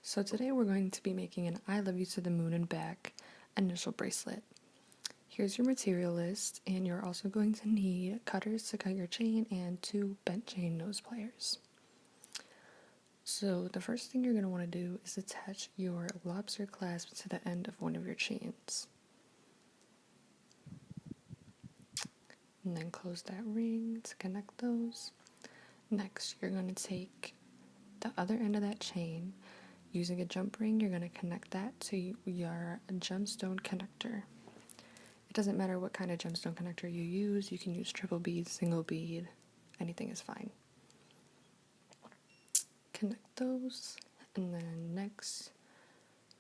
So today we're going to be making an I love you to the moon and back initial bracelet. Here's your material list, and you're also going to need cutters to cut your chain and 2 bent chain nose pliers. So the first thing you're going to want to do is attach your lobster clasp to the end of one of your chains. And then close that ring to connect those. Next, you're going to take the other end of that chain. Using a jump ring, you're going to connect that to your gemstone connector. It doesn't matter what kind of gemstone connector you use. You can use triple bead, single bead, anything is fine. Connect those, and then next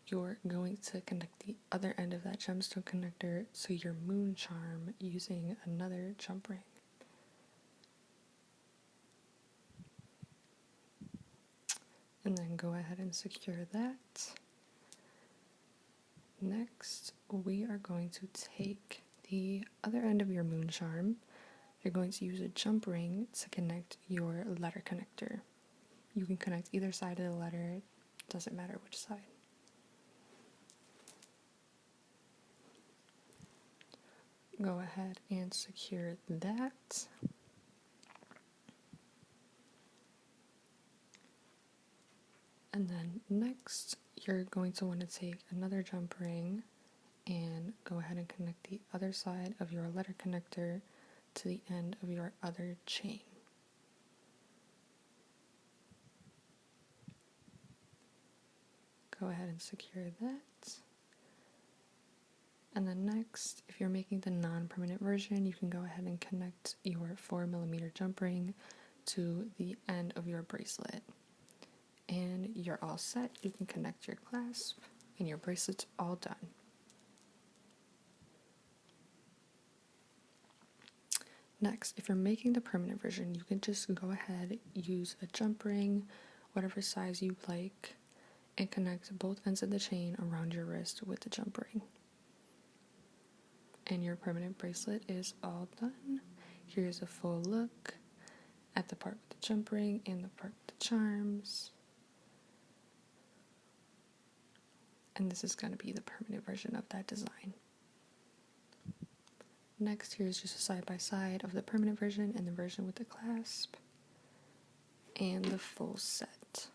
you're going to connect the other end of that gemstone connector to your moon charm using another jump ring. And then go ahead and secure that. Next, we are going to take the other end of your moon charm. You're going to use a jump ring to connect your letter connector. You can connect either side of the letter, it doesn't matter which side. Go ahead and secure that. And then next, you're going to want to take another jump ring and go ahead and connect the other side of your letter connector to the end of your other chain. Go ahead and secure that. And then next, if you're making the non-permanent version, you can go ahead and connect your 4mm jump ring to the end of your bracelet. And you're all set. You can connect your clasp and your bracelet's all done. Next, if you're making the permanent version, you can just go ahead, use a jump ring, whatever size you like, and connect both ends of the chain around your wrist with the jump ring. And your permanent bracelet is all done. Here's a full look at the part with the jump ring and the part with the charms. And this is going to be the permanent version of that design. Next, here's just a side-by-side of the permanent version and the version with the clasp and the full set.